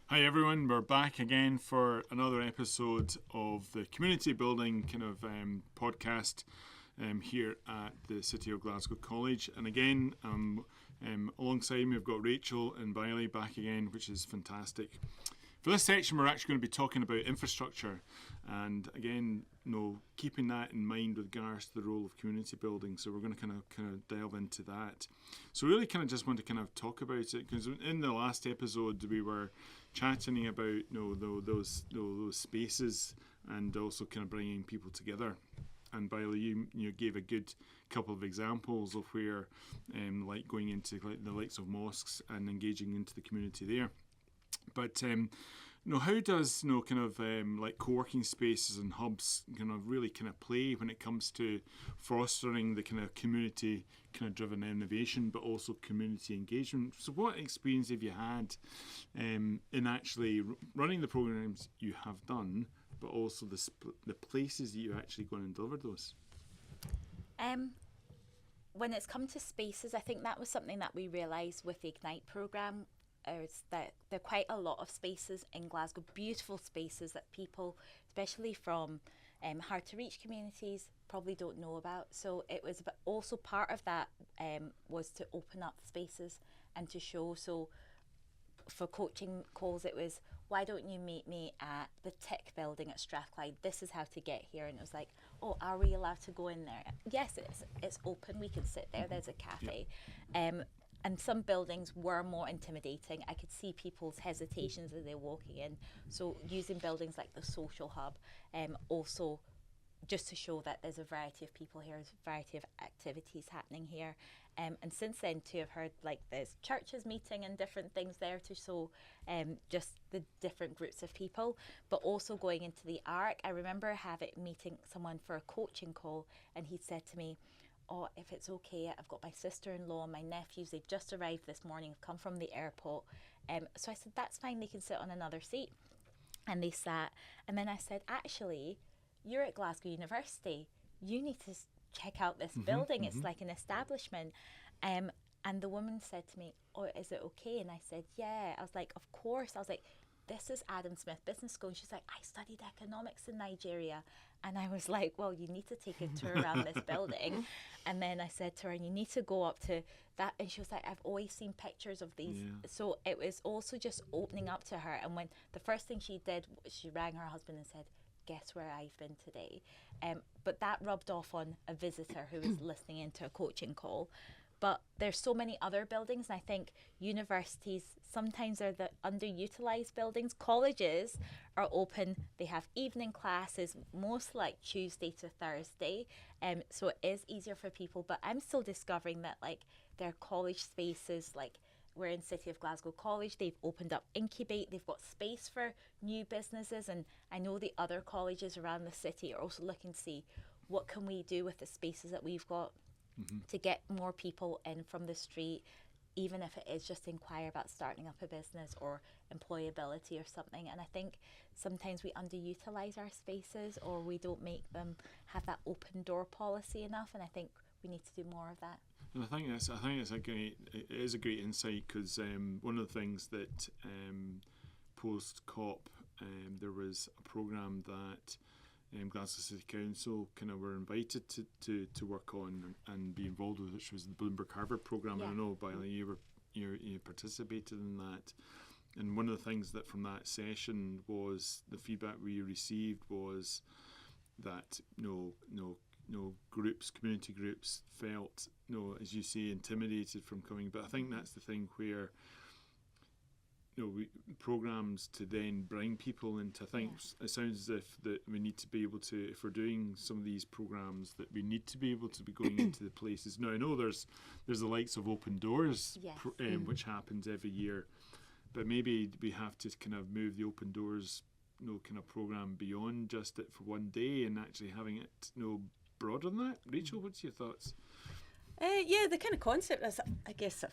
Hi everyone, we're back again for another episode of the community building kind of podcast here at the City of Glasgow College. And again, alongside me we've got Rachel and Bayile back again, which is fantastic. For this section we're actually going to be talking about infrastructure, and again, keeping that in mind with regards to the role of community building. So we're going to kind of delve into that. So really kind of just want to kind of talk about it, because in the last episode we were chatting about those spaces and also kind of bringing people together. And Bayile, you gave a good couple of examples of where like going into like the likes of mosques and engaging into the community there. But how does like co-working spaces and hubs kind of really kind of play when it comes to fostering the kind of community kind of driven innovation, but also community engagement? So what experience have you had in actually running the programs you have done, but also the places that you actually go and deliver those? When it's come to spaces, I think that was something that we realised with the Ignite programme, is that there are quite a lot of spaces in Glasgow, beautiful spaces that people, especially from hard to reach communities, probably don't know about. So it was also part of that was to open up spaces and to show. So for coaching calls, it was, why don't you meet me at the TIC building at Strathclyde? This is how to get here. And it was like, oh, are we allowed to go in there? Yes, it's open. We can sit there. There's a cafe. And some buildings were more intimidating. I could see people's hesitations as they're walking in. So using buildings like the social hub, also just to show that there's a variety of people here, there's a variety of activities happening here. And since then too, I've heard like there's churches meeting and different things there to show just the different groups of people, but also going into the ARC. I remember meeting someone for a coaching call, and he said to me, oh, if it's okay, I've got my sister-in-law and my nephews, they've just arrived this morning, have come from the airport. So I said, that's fine, they can sit on another seat. And they sat. And then I said, actually, you're at Glasgow University. You need to check out this building. It's like an establishment. And the woman said to me, oh, is it okay? And I said, yeah. I was like, of course. I was like, this is Adam Smith Business School. And she's like, I studied economics in Nigeria. And I was like, well, you need to take a tour around this building. And then I said to her, you need to go up to that. And she was like, I've always seen pictures of these. Yeah. So it was also just opening up to her. And when the first thing she did, she rang her husband and said, guess where I've been today? But that rubbed off on a visitor who was listening into a coaching call. But there's so many other buildings, and I think universities sometimes are the underutilized buildings. Colleges are open, they have evening classes, most like Tuesday to Thursday, so it is easier for people. But I'm still discovering that like there are college spaces, like we're in City of Glasgow College, they've opened up Incubate, they've got space for new businesses, and I know the other colleges around the city are also looking to see what can we do with the spaces that we've got. To get more people in from the street, even if it is just inquire about starting up a business or employability or something. And I think sometimes we underutilize our spaces, or we don't make them have that open door policy enough, and I think we need to do more of that. And I think it is a great insight, because one of the things that post COP there was a programme that Glasgow City Council kind of were invited to work on and be involved with, which was the Bloomberg Harvard programme. Yeah. I know, Bayile, you participated in that, and one of the things that from that session was the feedback we received was that community groups felt as you say, intimidated from coming. But I think that's the thing where programs to then bring people into. I think it sounds as if that we need to be able to, if we're doing some of these programs, that we need to be able to be going into the places. Now I know there's the likes of Open Doors, which happens every year, but maybe we have to kind of move the Open Doors kind of program beyond just it for one day and actually having it broader than that. Rachel, what's your thoughts? The kind of concept is, I guess,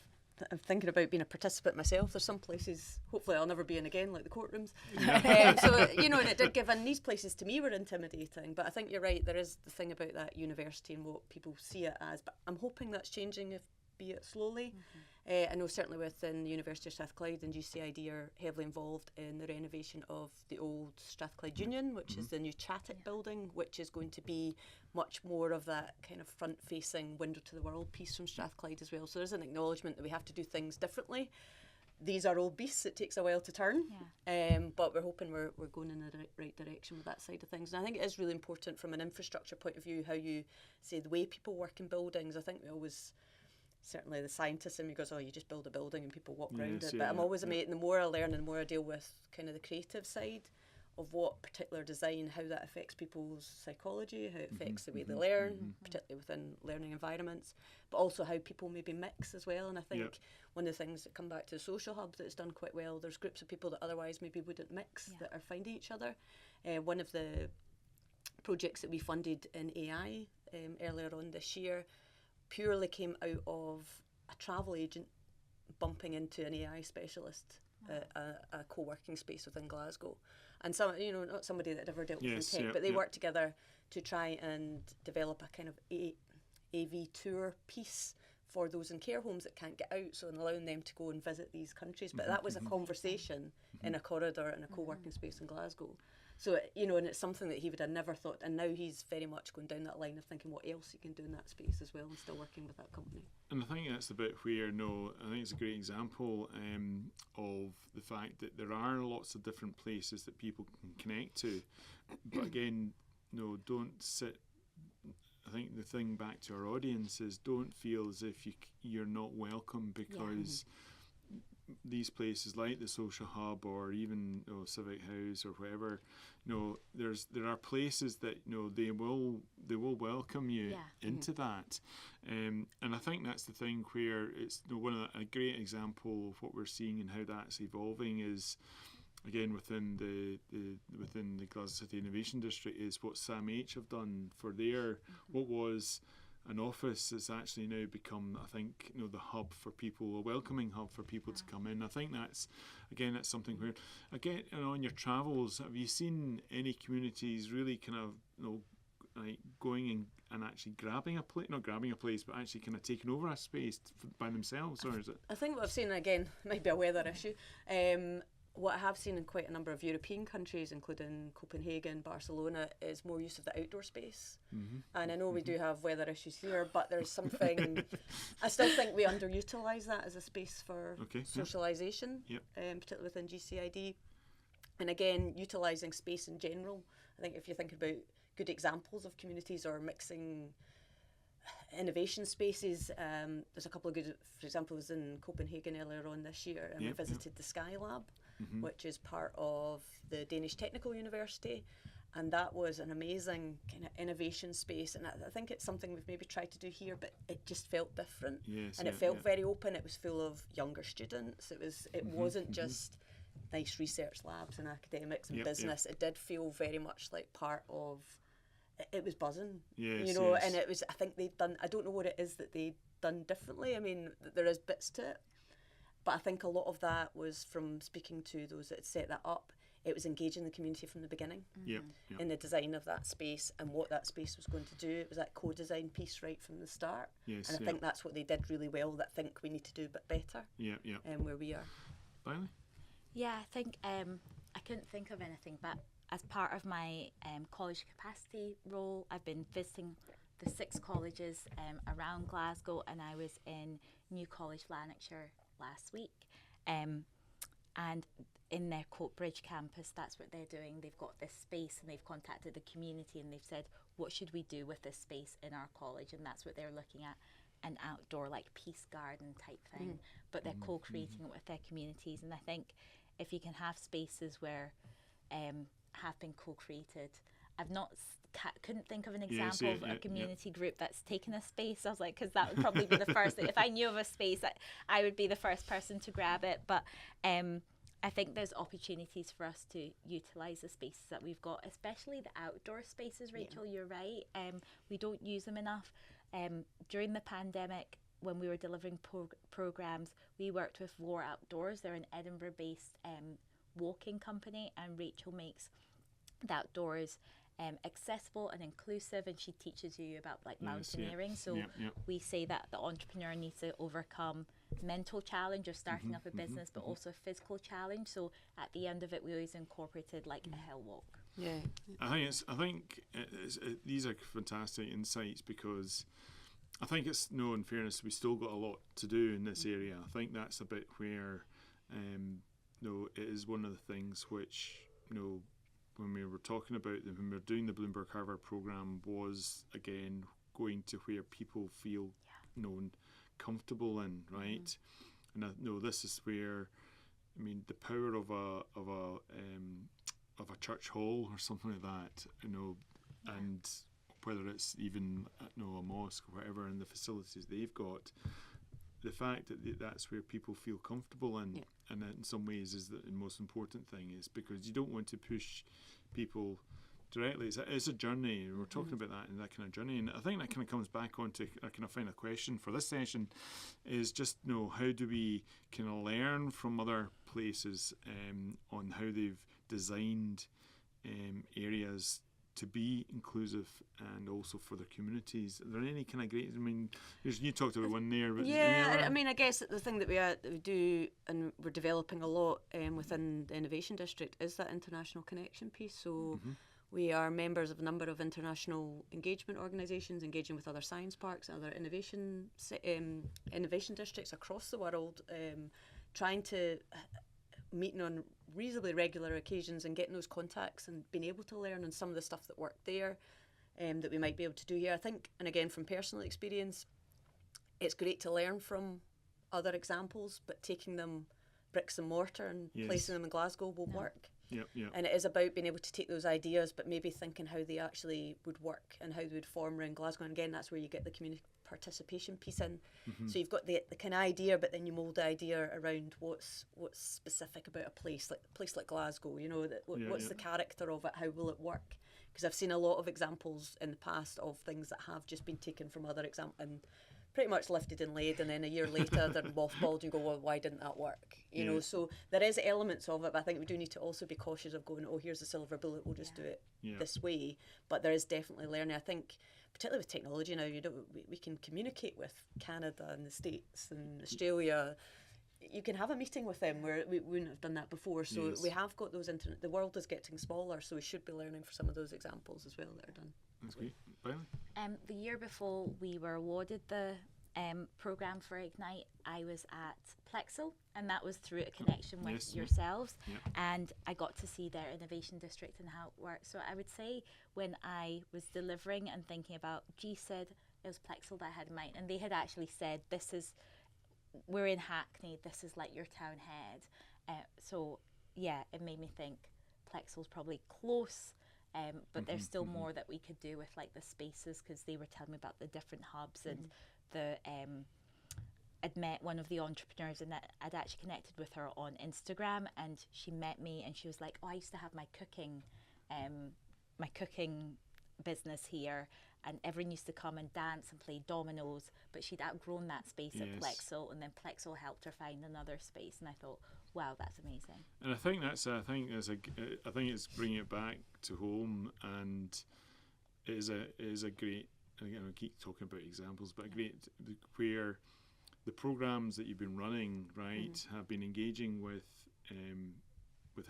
I'm thinking about being a participant myself. There's some places, hopefully I'll never be in again, like the courtrooms. Yeah. And it did give in. These places to me were intimidating, but I think you're right, there is the thing about that university and what people see it as, but I'm hoping that's changing, be it slowly. I know certainly within the University of Strathclyde and GCID are heavily involved in the renovation of the old Strathclyde Union, which is the new Chattic building, which is going to be much more of that kind of front-facing window to the world piece from Strathclyde as well. So there's an acknowledgement that we have to do things differently. These are old beasts, it takes a while to turn, but we're hoping we're going in the right direction with that side of things. And I think it is really important from an infrastructure point of view, how you say the way people work in buildings. I think we always, certainly the scientist in me goes, oh, you just build a building and people walk around it. But I'm always amazed, the more I learn and the more I deal with kind of the creative side of what particular design, how that affects people's psychology, how it affects the way they learn, particularly within learning environments, but also how people maybe mix as well. And I think one of the things that come back to the social hub that's done quite well, there's groups of people that otherwise maybe wouldn't mix that are finding each other. One of the projects that we funded in AI earlier on this year purely came out of a travel agent bumping into an AI specialist, a co-working space within Glasgow. And some, you know, not somebody that had ever dealt with tech, but they worked together to try and develop a kind of AV tour piece for those in care homes that can't get out, so in allowing them to go and visit these countries. But that was a conversation in a corridor in a co-working space in Glasgow. So, you know, and it's something that he would have never thought, and now he's very much going down that line of thinking what else he can do in that space as well, and still working with that company. And I think that's the bit where, I think it's a great example of the fact that there are lots of different places that people can connect to. But again, don't sit. I think the thing back to our audience is don't feel as if you're not welcome, because these places like the social hub or even civic house or whatever, there are places that they will welcome you into that, and I think that's the thing where it's a great example of what we're seeing and how that's evolving is, again, within the Glasgow City Innovation District, is what SAMH have done for their what was an office has actually now become, I think, the hub for people, a welcoming hub for people to come in. I think that's something where, again, on your travels, have you seen any communities really kind of, like going and actually grabbing a place, not grabbing a place, but actually kind of taking over a space by themselves, or is it? I think what I've seen, again, might be a weather issue. What I have seen in quite a number of European countries, including Copenhagen, Barcelona, is more use of the outdoor space. And I know we do have weather issues here, but there's something, I still think we underutilise that as a space for socialisation, particularly within GCID. And again, utilising space in general. I think if you think about good examples of communities or mixing innovation spaces, there's a couple of good, for example, I was in Copenhagen earlier on this year and we visited the Sky Lab, which is part of the Danish Technical University, and that was an amazing kind of innovation space, and I think it's something we've maybe tried to do here, but it just felt different, and it felt very open. It was full of younger students. It wasn't just nice research labs and academics and business. It did feel very much like part of, it was buzzing, and it was, I think they'd done, I don't know what it is that they'd done differently. I mean, there is bits to it, but I think a lot of that was from speaking to those that had set that up. It was engaging the community from the beginning in the design of that space and what that space was going to do. It was that co-design piece right from the start. And I think that's what they did really well, that I think we need to do a bit better where we are. Bayile? Yeah, I think I couldn't think of anything, but as part of my college capacity role, I've been visiting the 6 colleges around Glasgow, and I was in New College, Lanarkshire last week. And in their Coatbridge campus, that's what they're doing. They've got this space and they've contacted the community and they've said, what should we do with this space in our college? And that's what they're looking at, an outdoor like peace garden type thing, but they're co-creating it with their communities. And I think if you can have spaces where have been co-created, I've not couldn't think of an example of a community group that's taken a space. I was like, because that would probably be the first. If I knew of a space, I would be the first person to grab it. But I think there's opportunities for us to utilise the spaces that we've got, especially the outdoor spaces. Rachel, you're right. We don't use them enough. During the pandemic, when we were delivering programmes, we worked with Lore Outdoors. They're an Edinburgh-based walking company, and Rachel makes the outdoors accessible and inclusive, and she teaches you about like mountaineering. So we say that the entrepreneur needs to overcome mental challenge of starting up a business, but also a physical challenge. So at the end of it, we always incorporated like a hill walk. Yeah, I think these are fantastic insights, because I think it's, no, in fairness, we still got a lot to do in this area. I think that's a bit where, it is one of the things which, when we were talking about when we were doing the Bloomberg Harvard program, was again going to where people feel comfortable in, right? And this is where, I mean, the power of a church hall or something like that, and whether it's even a mosque or whatever, and the facilities they've got, the fact that that's where people feel comfortable in, and that in some ways is the most important thing, is because you don't want to push people directly. It's a journey. We're talking about that, and that kind of journey, and I think that kind of comes back onto a kind of final question for this session, is just how do we kind of learn from other places on how they've designed areas to be inclusive and also for their communities. Are there any kind of great, I mean, you talked about one there. But I mean, I guess the thing that we do, and we're developing a lot within the Innovation District, is that international connection piece. So we are members of a number of international engagement organisations, engaging with other science parks and other innovation districts across the world, trying to meeting on reasonably regular occasions and getting those contacts and being able to learn on some of the stuff that worked there that we might be able to do here. I think, and again from personal experience, it's great to learn from other examples, but taking them bricks and mortar and placing them in Glasgow won't work. And it is about being able to take those ideas, but maybe thinking how they actually would work and how they would form around Glasgow. And again, that's where you get the community participation piece in. So you've got the kind of idea, but then you mould the idea around what's specific about a place like Glasgow. What's the character of it? How will it work? Because I've seen a lot of examples in the past of things that have just been taken from other examples and pretty much lifted and laid, and then a year later they're mothballed and go, well, why didn't that work? You know, so there is elements of it, but I think we do need to also be cautious of going, oh, here's the silver bullet, we'll just do it this way. But there is definitely learning. I think, particularly with technology now, we can communicate with Canada and the States and Australia. You can have a meeting with them where we wouldn't have done that before. So we have got those the world is getting smaller, so we should be learning for some of those examples as well that are done. That's great. Bayile? The year before we were awarded the programme for Ignite, I was at Plexel, and that was through a connection with yourselves. And I got to see their innovation district and how it works. So I would say when I was delivering and thinking about GCID, it was Plexel that I had in mind, and they had actually said, we're in Hackney, this is like your town head. So it made me think Plexel's probably close, but there's still more that we could do with like the spaces, because they were telling me about the different hubs and I'd met one of the entrepreneurs, and I'd actually connected with her on Instagram, and she met me and she was like, oh, I used to have my cooking business here, and everyone used to come and dance and play dominoes, but she'd outgrown that space at Plexel, and then Plexel helped her find another space, and I thought, wow, that's amazing. And I think I think it's bringing it back to home, and it is a great. Again, I keep talking about examples, but where the programs that you've been running, have been engaging with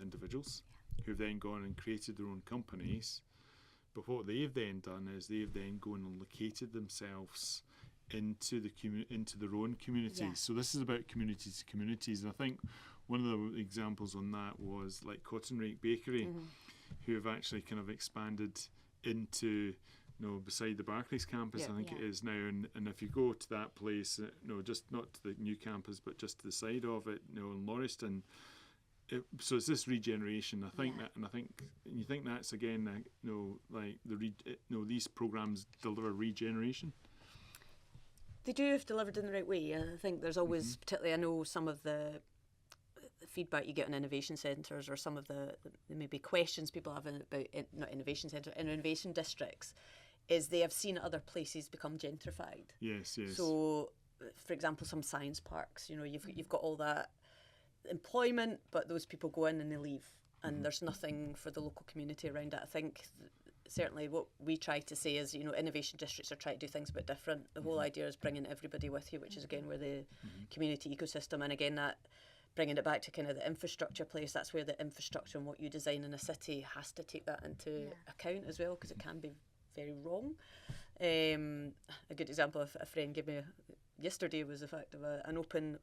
individuals who've then gone and created their own companies. But what they've then done is they've then gone and located themselves into their own communities. So this is about communities to communities, and I think one of the examples on that was like Cotton Rake Bakery, who have actually kind of expanded into beside the Barclays campus, I think it is now, and if you go to that place, just not to the new campus, but just to the side of it, in Lauriston, so it's this regeneration. I think you think that's again, these programs deliver regeneration. They do, if delivered in the right way. I think there's always, particularly, I know some of the feedback you get in innovation centres, or some of the maybe questions people have about not innovation centres, in innovation districts, is they have seen other places become gentrified. Yes. So, for example, some science parks, you've got all that employment, but those people go in and they leave, and there's nothing for the local community around it. I think certainly what we try to say is, innovation districts are trying to do things a bit different. The whole idea is bringing everybody with you, which is again where the community ecosystem, and again that bringing it back to kind of the infrastructure place, that's where the infrastructure and what you design in a city has to take that into account as well, because it can be very wrong. A good example of a friend gave me yesterday was the fact of an open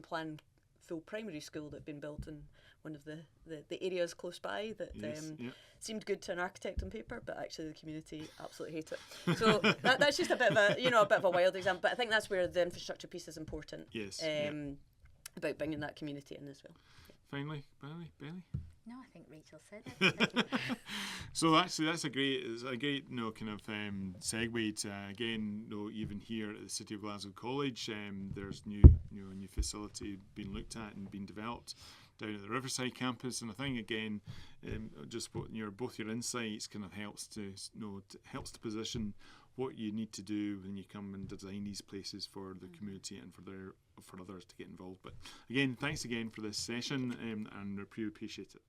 plan full primary school that had been built in one of the areas close by that seemed good to an architect on paper, but actually the community absolutely hate it. So that's just a bit of a wild example, but I think that's where the infrastructure piece is important. Yes. About bringing that community in as well. Finally, Bayile? No, I think Rachel said it. So actually, that's a great kind of segue to again, even here at the City of Glasgow College, there's new facility being looked at and being developed down at the Riverside campus, and I think again, just what both your insights kind of helps to position what you need to do when you come and design these places for the community and for others to get involved. But again, thanks again for this session, and I really appreciate it.